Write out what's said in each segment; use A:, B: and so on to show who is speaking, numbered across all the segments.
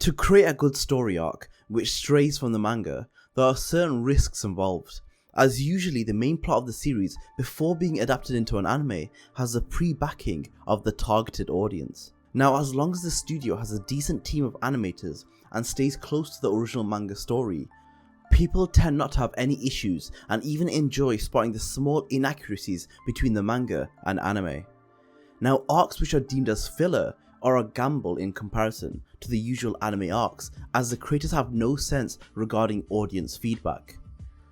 A: To create a good story arc which strays from the manga, there are certain risks involved, as usually the main plot of the series before being adapted into an anime has the pre-backing of the targeted audience. Now, as long as the studio has a decent team of animators and stays close to the original manga story, people tend not to have any issues and even enjoy spotting the small inaccuracies between the manga and anime. Now, arcs which are deemed as filler are a gamble in comparison to the usual anime arcs, as the creators have no sense regarding audience feedback.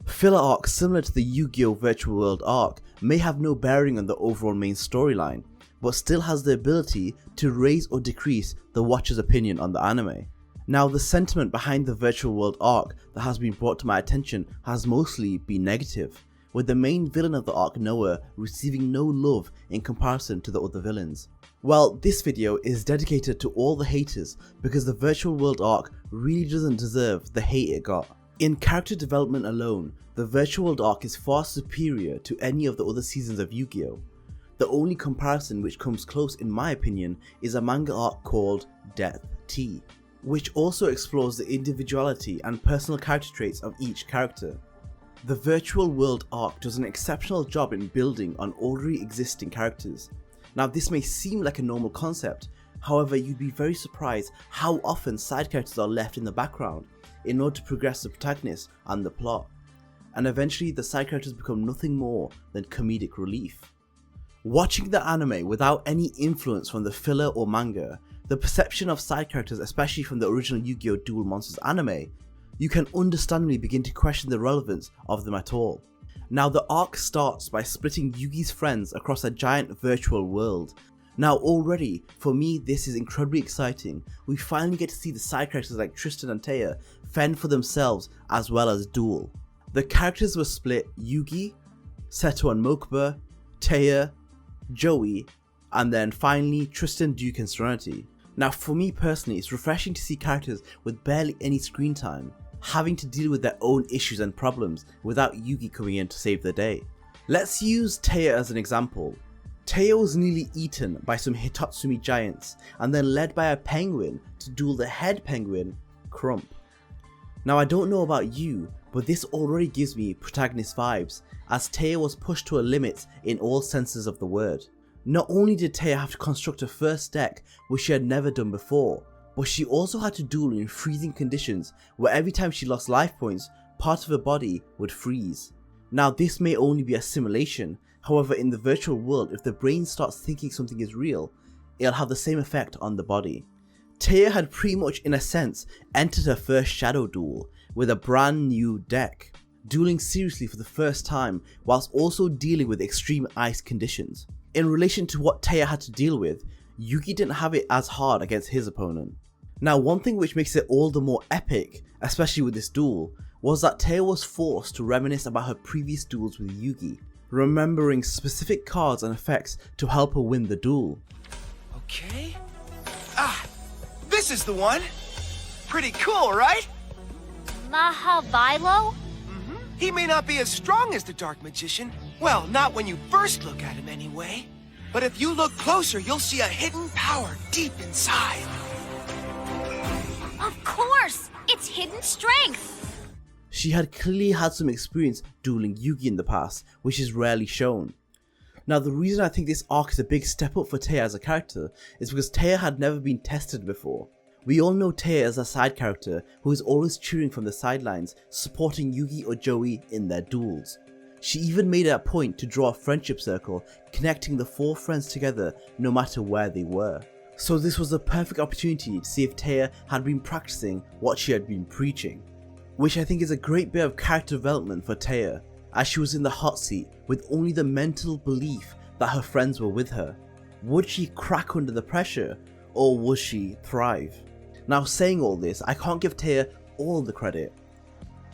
A: Filler arcs similar to the Yu-Gi-Oh! Virtual World arc may have no bearing on the overall main storyline, but still has the ability to raise or decrease the watcher's opinion on the anime. Now, the sentiment behind the Virtual World arc that has been brought to my attention has mostly been negative, with the main villain of the arc, Noah, receiving no love in comparison to the other villains. Well, this video is dedicated to all the haters because the Virtual World arc really doesn't deserve the hate it got. In character development alone, the Virtual World arc is far superior to any of the other seasons of Yu-Gi-Oh! The only comparison which comes close in my opinion is a manga arc called Death T, which also explores the individuality and personal character traits of each character. The Virtual World arc does an exceptional job in building on already existing characters. Now, this may seem like a normal concept, however you'd be very surprised how often side characters are left in the background in order to progress the protagonist and the plot, and eventually the side characters become nothing more than comedic relief. Watching the anime without any influence from the filler or manga, the perception of side characters, especially from the original Yu-Gi-Oh! Duel Monsters anime, you can understandably begin to question the relevance of them at all. Now, the arc starts by splitting Yugi's friends across a giant virtual world. Now, already, for me, this is incredibly exciting. We finally get to see the side characters like Tristan and Taya fend for themselves as well as duel. The characters were split: Yugi, Seto and Mokuba, Taya, Joey, and then finally Tristan, Duke and Serenity. Now, for me personally, it's refreshing to see characters with barely any screen time having to deal with their own issues and problems without Yugi coming in to save the day. Let's use Taya as an example. Taya was nearly eaten by some Hitatsumi giants and then led by a penguin to duel the head penguin, Crump. Now, I don't know about you, but this already gives me protagonist vibes, as Taya was pushed to a limit in all senses of the word. Not only did Taya have to construct a first deck which she had never done before, but she also had to duel in freezing conditions where every time she lost life points, part of her body would freeze. Now, this may only be a simulation, however in the virtual world, if the brain starts thinking something is real, it'll have the same effect on the body. Taya had pretty much in a sense entered her first shadow duel with a brand new deck, dueling seriously for the first time whilst also dealing with extreme ice conditions. In relation to what Taya had to deal with, Yugi didn't have it as hard against his opponent. Now, one thing which makes it all the more epic, especially with this duel, was that Taya was forced to reminisce about her previous duels with Yugi, remembering specific cards and effects to help her win the duel.
B: Okay. This is the one! Pretty cool, right?
C: Mahavilo?
B: He may not be as strong as the Dark Magician. Well, not when you first look at him anyway. But if you look closer, you'll see a hidden power deep inside.
C: Of course! It's hidden strength!
A: She had clearly had some experience dueling Yugi in the past, which is rarely shown. Now, the reason I think this arc is a big step up for Taya as a character is because Taya had never been tested before. We all know Taya as a side character who is always cheering from the sidelines, supporting Yugi or Joey in their duels. She even made it a point to draw a friendship circle connecting the four friends together no matter where they were. So this was the perfect opportunity to see if Taya had been practicing what she had been preaching, which I think is a great bit of character development for Taya, as she was in the hot seat with only the mental belief that her friends were with her. Would she crack under the pressure, or would she thrive? Now, saying all this, I can't give Taya all the credit.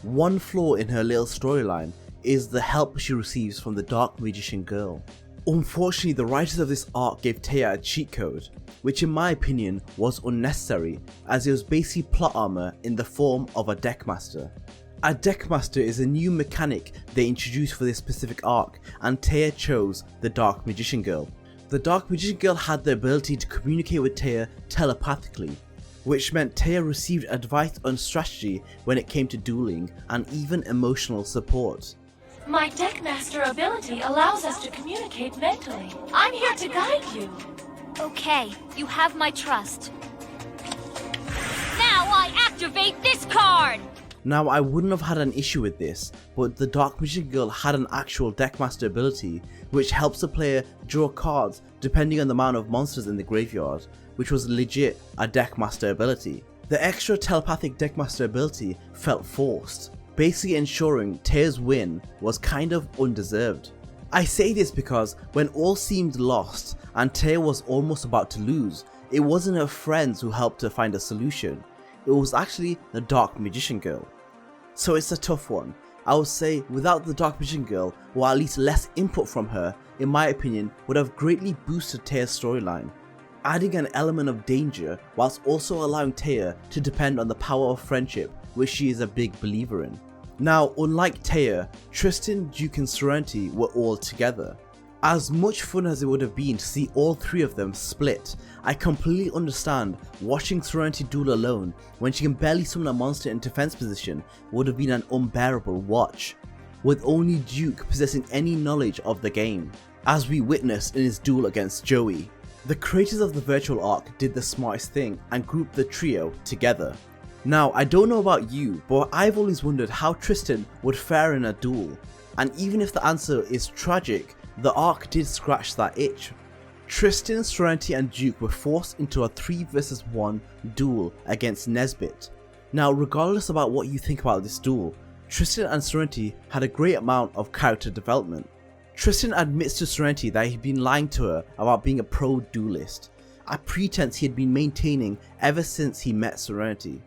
A: One flaw in her little storyline is the help she receives from the Dark Magician girl. Unfortunately, the writers of this arc gave Taya a cheat code, which in my opinion was unnecessary, as it was basically plot armor in the form of a deckmaster. A deckmaster is a new mechanic they introduced for this specific arc, and Taya chose the Dark Magician girl. The Dark Magician girl had the ability to communicate with Taya telepathically. which meant Taya received advice on strategy when it came to dueling and even emotional support.
D: My Deckmaster ability allows us to communicate mentally. I'm here to guide you.
C: Okay, you have my trust. Now I activate this card!
A: Now I wouldn't have had an issue with this, but the Dark Magician Girl had an actual Deckmaster ability which helps the player draw cards depending on the amount of monsters in the graveyard, which was legit a Deckmaster ability. The extra telepathic Deckmaster ability felt forced, basically ensuring Taya's win was kind of undeserved. I say this because when all seemed lost and Taya was almost about to lose, it wasn't her friends who helped her find a solution, it was actually the Dark Magician Girl. So it's a tough one. I would say without the Dark Magician Girl, or at least less input from her, in my opinion would have greatly boosted Taya's storyline, adding an element of danger whilst also allowing Taya to depend on the power of friendship, which she is a big believer in. Now, unlike Taya, Tristan, Duke and Serenity were all together. As much fun as it would have been to see all three of them split, I completely understand watching Serenity duel alone when she can barely summon a monster in defense position would have been an unbearable watch, with only Duke possessing any knowledge of the game, as we witnessed in his duel against Joey. The creators of the virtual arc did the smartest thing and grouped the trio together. Now, I don't know about you, but I've always wondered how Tristan would fare in a duel, and even if the answer is tragic, the arc did scratch that itch. Tristan, Serenity and Duke were forced into a 3 vs 1 duel against Nesbit. Now, regardless about what you think about this duel, Tristan and Serenity had a great amount of character development. Tristan admits to Serenity that he'd been lying to her about being a pro duelist, a pretense he had been maintaining ever since he met Serenity.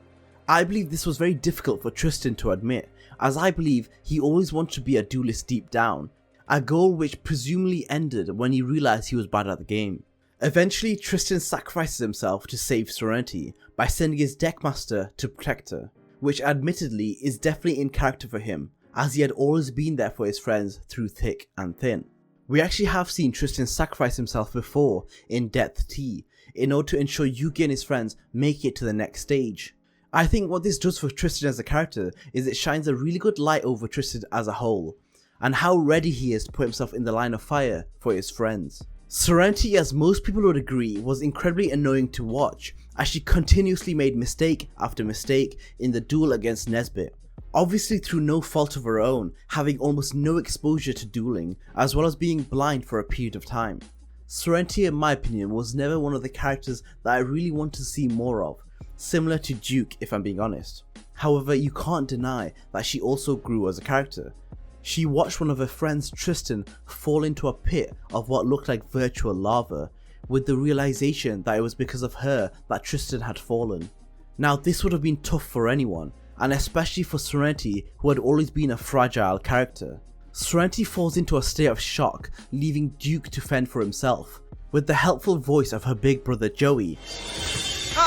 A: I believe this was very difficult for Tristan to admit, as I believe he always wanted to be a duelist deep down, a goal which presumably ended when he realised he was bad at the game. Eventually, Tristan sacrifices himself to save Serenity by sending his Deckmaster to protect her, which admittedly is definitely in character for him, as he had always been there for his friends through thick and thin. We actually have seen Tristan sacrifice himself before in Depth T, in order to ensure Yugioh and his friends make it to the next stage. I think what this does for Tristan as a character is it shines a really good light over Tristan as a whole, and how ready he is to put himself in the line of fire for his friends. Serenity, as most people would agree, was incredibly annoying to watch, as she continuously made mistake after mistake in the duel against Nesbit, obviously through no fault of her own, having almost no exposure to dueling, as well as being blind for a period of time. Serenity, in my opinion, was never one of the characters that I really want to see more of, similar to Duke if I'm being honest. However, you can't deny that she also grew as a character. She watched one of her friends, Tristan, fall into a pit of what looked like virtual lava, with the realization that it was because of her that Tristan had fallen. Now, this would have been tough for anyone, and especially for Serenity, who had always been a fragile character. Serenity falls into a state of shock, leaving Duke to fend for himself, with the helpful voice of her big brother Joey.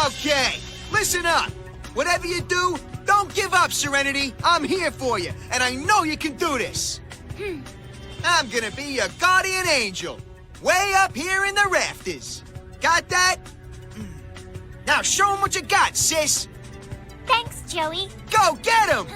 B: Okay, listen up. Whatever you do, don't give up, Serenity. I'm here for you, and I know you can do this. I'm gonna be your guardian angel, way up here in the rafters. Got that? Now show 'em what you got, sis.
C: Thanks, Joey.
B: Go get 'em!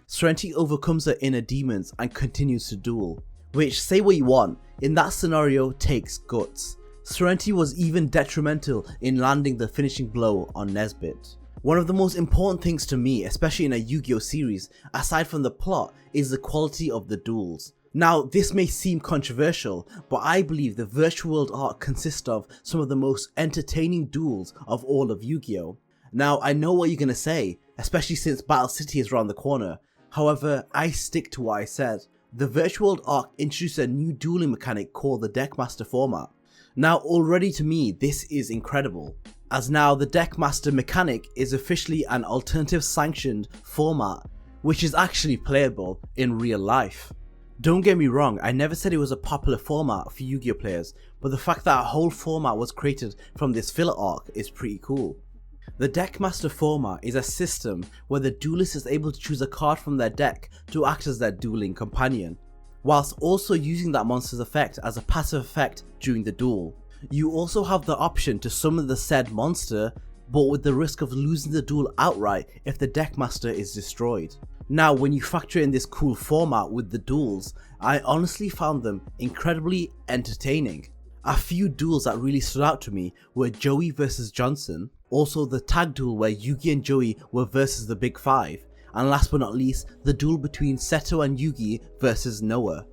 A: Serenity overcomes her inner demons and continues to duel, which, say what you want, in that scenario takes guts. Serenity was even detrimental in landing the finishing blow on Nesbit. One of the most important things to me, especially in a Yu-Gi-Oh series, aside from the plot, is the quality of the duels. Now, this may seem controversial, but I believe the virtual world arc consists of some of the most entertaining duels of all of Yu-Gi-Oh! Now, I know what you're gonna say, especially since Battle City is around the corner. However, I stick to what I said. The virtual world arc introduced a new dueling mechanic called the Deckmaster format. Now, already to me, this is incredible, as now the Deckmaster mechanic is officially an alternative sanctioned format, which is actually playable in real life. Don't get me wrong, I never said it was a popular format for Yu-Gi-Oh players, but the fact that a whole format was created from this filler arc is pretty cool. The Deckmaster format is a system where the duelist is able to choose a card from their deck to act as their dueling companion, whilst also using that monster's effect as a passive effect during the duel. You also have the option to summon the said monster but with the risk of losing the duel outright if the deckmaster is destroyed. Now, when you factor in this cool format with the duels, I honestly found them incredibly entertaining. A few duels that really stood out to me were Joey vs Johnson, also the tag duel where Yugi and Joey were versus the Big Five, and last but not least, the duel between Seto and Yugi versus Noah.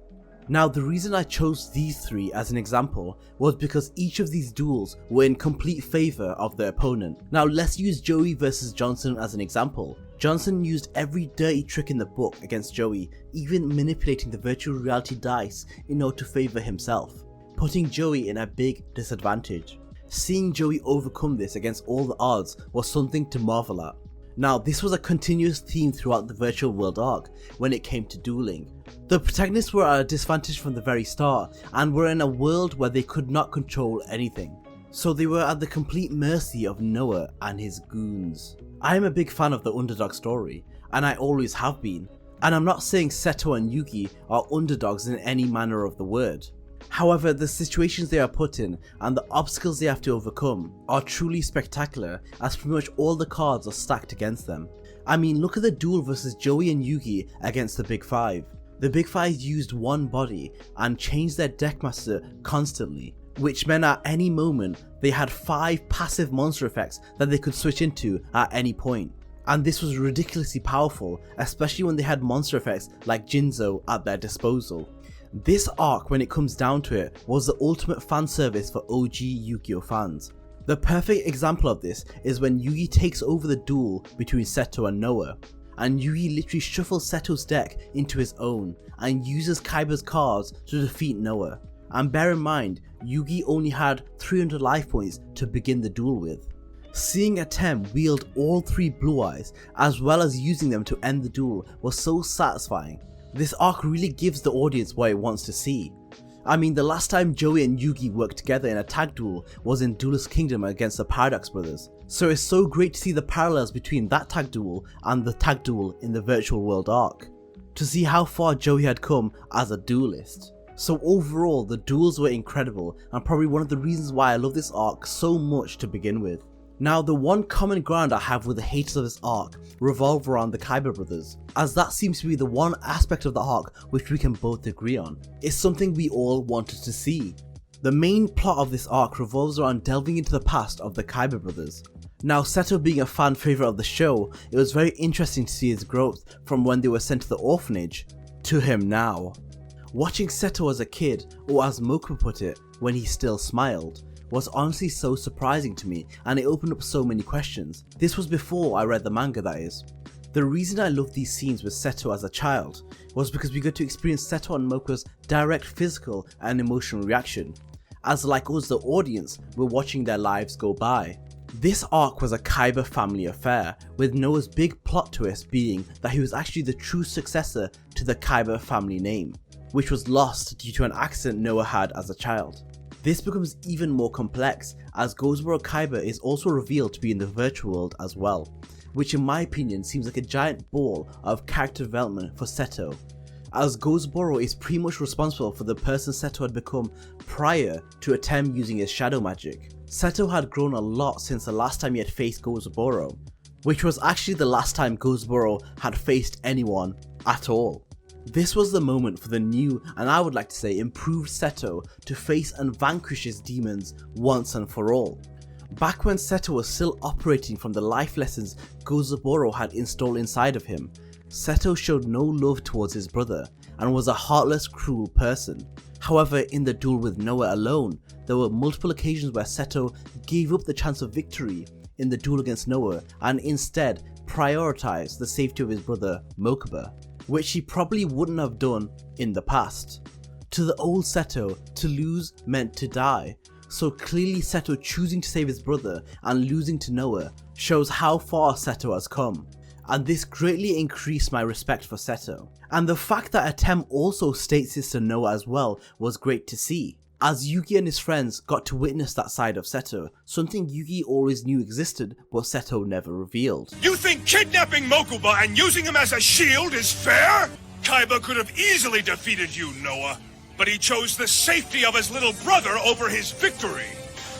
A: Now, the reason I chose these three as an example was because each of these duels were in complete favour of their opponent. Now, let's use Joey vs Johnson as an example. Johnson used every dirty trick in the book against Joey, even manipulating the virtual reality dice in order to favour himself, putting Joey in a big disadvantage. Seeing Joey overcome this against all the odds was something to marvel at. Now, this was a continuous theme throughout the virtual world arc when it came to dueling. The protagonists were at a disadvantage from the very start and were in a world where they could not control anything, so they were at the complete mercy of Noah and his goons. I am a big fan of the underdog story, and I always have been, and I'm not saying Seto and Yugi are underdogs in any manner of the word. However, the situations they are put in and the obstacles they have to overcome are truly spectacular, as pretty much all the cards are stacked against them. I mean, look at the duel versus Joey and Yugi against the Big Five. The Big Five used one body and changed their deckmaster constantly, which meant at any moment they had 5 passive monster effects that they could switch into at any point. And this was ridiculously powerful, especially when they had monster effects like Jinzo at their disposal. This arc, when it comes down to it, was the ultimate fan service for OG Yu-Gi-Oh fans. The perfect example of this is when Yugi takes over the duel between Seto and Noah, and Yugi literally shuffles Seto's deck into his own and uses Kaiba's cards to defeat Noah. And bear in mind, Yugi only had 300 life points to begin the duel with. Seeing Atem wield all 3 blue eyes as well as using them to end the duel was so satisfying. This arc really gives the audience what it wants to see. I mean, the last time Joey and Yugi worked together in a tag duel was in Duelist Kingdom against the Paradox Brothers, so it's so great to see the parallels between that tag duel and the tag duel in the virtual world arc, to see how far Joey had come as a duelist. So overall, the duels were incredible and probably one of the reasons why I love this arc so much to begin with. Now, the one common ground I have with the haters of this arc revolve around the Kaiba Brothers, as that seems to be the one aspect of the arc which we can both agree on. It's something we all wanted to see. The main plot of this arc revolves around delving into the past of the Kaiba Brothers. Now, Seto being a fan favourite of the show, it was very interesting to see his growth from when they were sent to the orphanage to him now. Watching Seto as a kid, or as Mokuba put it, when he still smiled, was honestly so surprising to me, and it opened up so many questions. This was before I read the manga, that is. The reason I loved these scenes with Seto as a child was because we got to experience Seto and Mokuba's direct physical and emotional reaction, as like us the audience were watching their lives go by. This arc was a Kaiba family affair, with Noah's big plot twist being that he was actually the true successor to the Kaiba family name, which was lost due to an accident Noah had as a child. This becomes even more complex as Gozoboro Kaiba is also revealed to be in the virtual world as well, which in my opinion seems like a giant ball of character development for Seto, as Gozoboro is pretty much responsible for the person Seto had become prior to Atem using his shadow magic. Seto had grown a lot since the last time he had faced Gozoboro, which was actually the last time Gozoboro had faced anyone at all. This was the moment for the new, and I would like to say improved Seto to face and vanquish his demons once and for all. Back when Seto was still operating from the life lessons Gozoboro had installed inside of him, Seto showed no love towards his brother and was a heartless, cruel person. However, in the duel with Noah alone, there were multiple occasions where Seto gave up the chance of victory in the duel against Noah and instead prioritized the safety of his brother Mokuba, which he probably wouldn't have done in the past. To the old Seto, to lose meant to die, so clearly Seto choosing to save his brother and losing to Noah shows how far Seto has come, and this greatly increased my respect for Seto. And the fact that Atem also states this to Noah as well was great to see, as Yugi and his friends got to witness that side of Seto, something Yugi always knew existed but Seto never revealed.
E: You think kidnapping Mokuba and using him as a shield is fair? Kaiba could have easily defeated you, Noah, but he chose the safety of his little brother over his victory.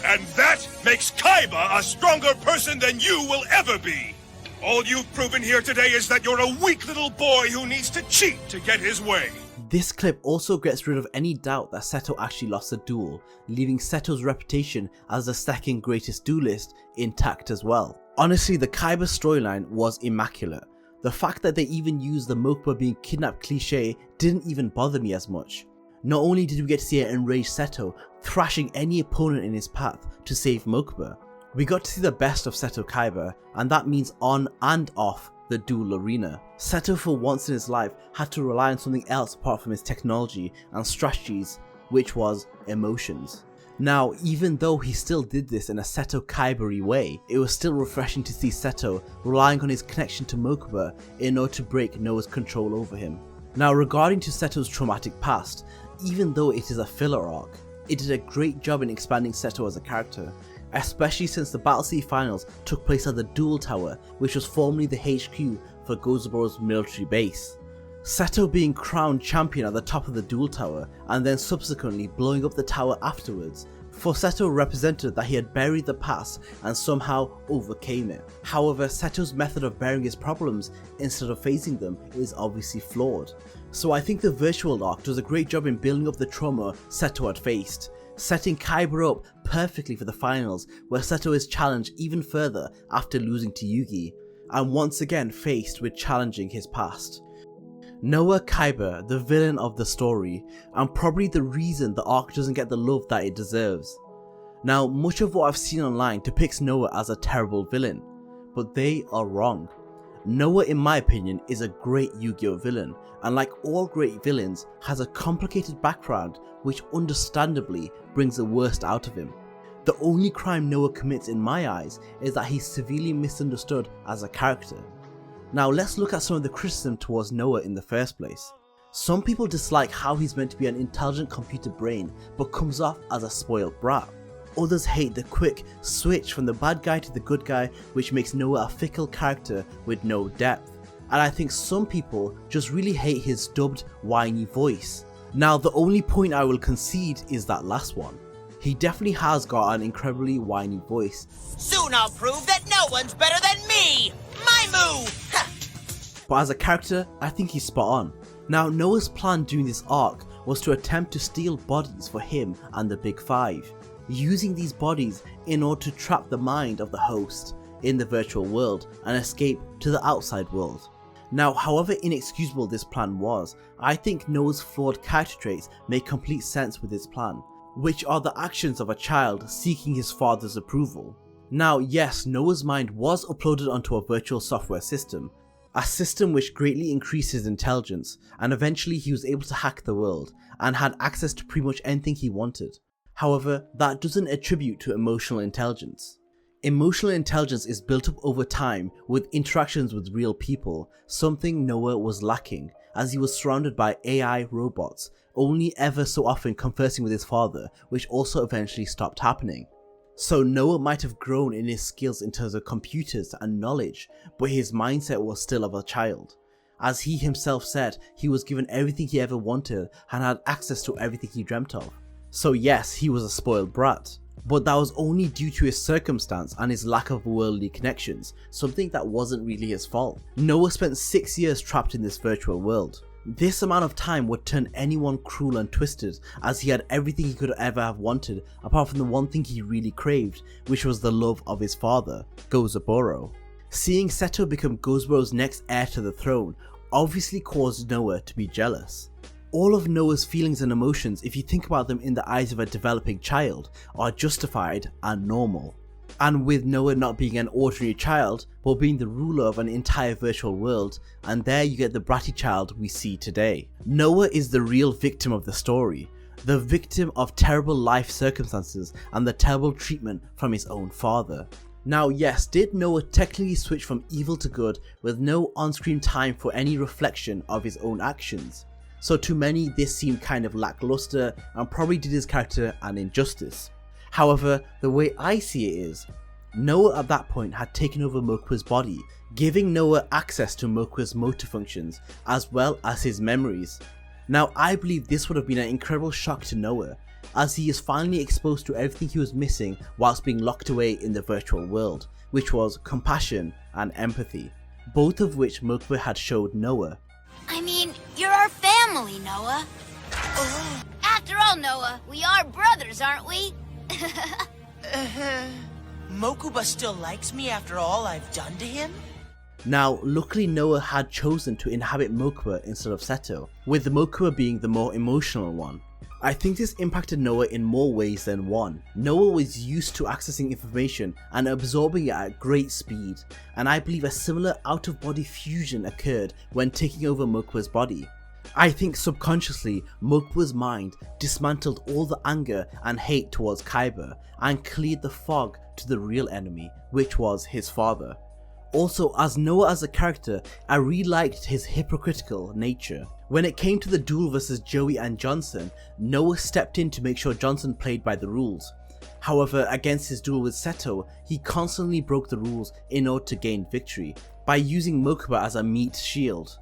E: And that makes Kaiba a stronger person than you will ever be. All you've proven here today is that you're a weak little boy who needs to cheat to get his way.
A: This clip also gets rid of any doubt that Seto actually lost the duel, leaving Seto's reputation as the second greatest duelist intact as well. Honestly, the Kaiba storyline was immaculate. The fact that they even used the Mokuba being kidnapped cliche didn't even bother me as much. Not only did we get to see an enraged Seto thrashing any opponent in his path to save Mokuba, we got to see the best of Seto Kaiba, and that means on and off the duel arena. Seto for once in his life had to rely on something else apart from his technology and strategies, which was emotions. Now, even though he still did this in a Seto Kaiba-y way, it was still refreshing to see Seto relying on his connection to Mokuba in order to break Noah's control over him. Now, regarding to Seto's traumatic past, even though it is a filler arc, it did a great job in expanding Seto as a character, especially since the Battle City Finals took place at the Duel Tower, which was formerly the HQ for Gozaboro's military base. Seto being crowned champion at the top of the Duel Tower and then subsequently blowing up the tower afterwards, for Seto represented that he had buried the past and somehow overcame it. However, Seto's method of bearing his problems instead of facing them is obviously flawed. So I think the virtual arc does a great job in building up the trauma Seto had faced, setting Kaiba up perfectly for the finals, where Seto is challenged even further after losing to Yugi, and once again faced with challenging his past. Noah Kaiba, the villain of the story, and probably the reason the arc doesn't get the love that it deserves. Now, much of what I've seen online depicts Noah as a terrible villain, but they are wrong. Noah, in my opinion, is a great Yu-Gi-Oh villain, and like all great villains, has a complicated background which understandably brings the worst out of him. The only crime Noah commits in my eyes is that he's severely misunderstood as a character. Now let's look at some of the criticism towards Noah in the first place. Some people dislike how he's meant to be an intelligent computer brain but comes off as a spoiled brat. Others hate the quick switch from the bad guy to the good guy, which makes Noah a fickle character with no depth. And I think some people just really hate his dubbed whiny voice. Now the only point I will concede is that last one. He definitely has got an incredibly whiny voice.
F: Soon I'll prove that no one's better than me! My move! Ha!
A: But as a character, I think he's spot on. Now Noah's plan during this arc was to attempt to steal bodies for him and the Big Five, using these bodies in order to trap the mind of the host in the virtual world and escape to the outside world. Now, however inexcusable this plan was, I think Noah's flawed character traits make complete sense with his plan, which are the actions of a child seeking his father's approval. Now yes, Noah's mind was uploaded onto a virtual software system, a system which greatly increased his intelligence, and eventually he was able to hack the world and had access to pretty much anything he wanted. However, that doesn't attribute to emotional intelligence. Emotional intelligence is built up over time with interactions with real people, something Noah was lacking, as he was surrounded by AI robots, only ever so often conversing with his father, which also eventually stopped happening. So Noah might have grown in his skills in terms of computers and knowledge, but his mindset was still of a child. As he himself said, he was given everything he ever wanted and had access to everything he dreamt of. So yes, he was a spoiled brat, but that was only due to his circumstance and his lack of worldly connections, something that wasn't really his fault. Noah spent 6 years trapped in this virtual world. This amount of time would turn anyone cruel and twisted, as he had everything he could ever have wanted apart from the one thing he really craved, which was the love of his father, Gozaboro. Seeing Seto become Gozaboro's next heir to the throne obviously caused Noah to be jealous. All of Noah's feelings and emotions, if you think about them in the eyes of a developing child, are justified and normal. And with Noah not being an ordinary child, but being the ruler of an entire virtual world, and there you get the bratty child we see today. Noah is the real victim of the story, the victim of terrible life circumstances and the terrible treatment from his own father. Now yes, did Noah technically switch from evil to good with no on-screen time for any reflection of his own actions? So to many this seemed kind of lackluster and probably did his character an injustice. However, the way I see it is, Noah at that point had taken over Mokuba's body, giving Noah access to Mokuba's motor functions as well as his memories. Now I believe this would have been an incredible shock to Noah, as he is finally exposed to everything he was missing whilst being locked away in the virtual world, which was compassion and empathy, both of which Mokuba had showed Noah.
C: I mean, you're our family, Noah. After all, Noah, we are brothers, aren't we?
F: Mokuba still likes me after all I've done to him?
A: Now, luckily Noah had chosen to inhabit Mokuba instead of Seto, with Mokuba being the more emotional one. I think this impacted Noah in more ways than one. Noah was used to accessing information and absorbing it at great speed, and I believe a similar out-of-body fusion occurred when taking over Mokuba's body. I think subconsciously, Mokuba's mind dismantled all the anger and hate towards Kaiba and cleared the fog to the real enemy, which was his father. Also, as Noah as a character, I really liked his hypocritical nature. When it came to the duel versus Joey and Johnson, Noah stepped in to make sure Johnson played by the rules. However, against his duel with Seto, he constantly broke the rules in order to gain victory, by using Mokuba as a meat shield.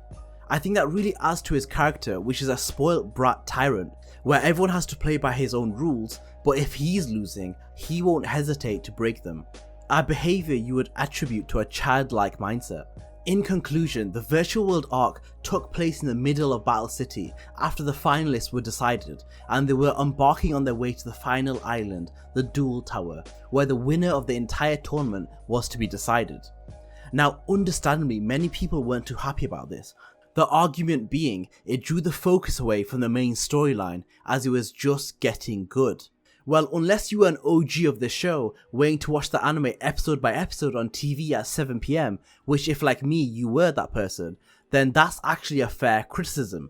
A: I think that really adds to his character, which is a spoiled brat tyrant, where everyone has to play by his own rules, but if he's losing, he won't hesitate to break them. A behaviour you would attribute to a childlike mindset. In conclusion, the virtual world arc took place in the middle of Battle City after the finalists were decided, and they were embarking on their way to the final island, the Duel Tower, where the winner of the entire tournament was to be decided. Now, understandably, many people weren't too happy about this. The argument being, it drew the focus away from the main storyline as it was just getting good. Well, unless you were an OG of the show, waiting to watch the anime episode by episode on TV at 7 PM, which if like me you were that person, then that's actually a fair criticism.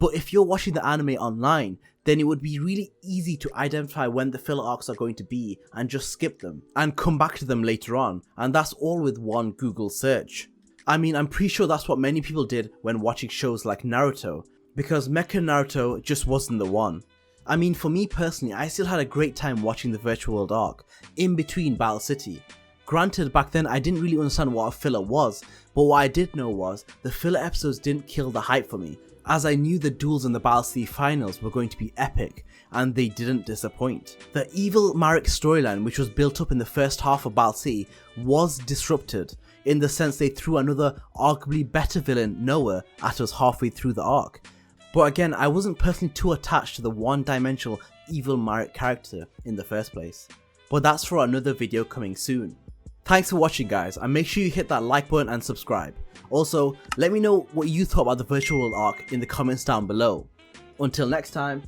A: But if you're watching the anime online, then it would be really easy to identify when the filler arcs are going to be and just skip them, and come back to them later on, and that's all with one Google search. I mean, I'm pretty sure that's what many people did when watching shows like Naruto, because Mecha Naruto just wasn't the one. I mean, for me personally, I still had a great time watching the virtual world arc, in between Battle City. Granted, back then I didn't really understand what a filler was, but what I did know was, the filler episodes didn't kill the hype for me, as I knew the duels in the Battle City finals were going to be epic, and they didn't disappoint. The evil Marek storyline, which was built up in the first half of Battle City, was disrupted, in the sense they threw another arguably better villain, Noah, at us halfway through the arc. But again, I wasn't personally too attached to the one-dimensional evil Marek character in the first place. But that's for another video coming soon. Thanks for watching guys, and make sure you hit that like button and subscribe. Also, let me know what you thought about the virtual world arc in the comments down below. Until next time,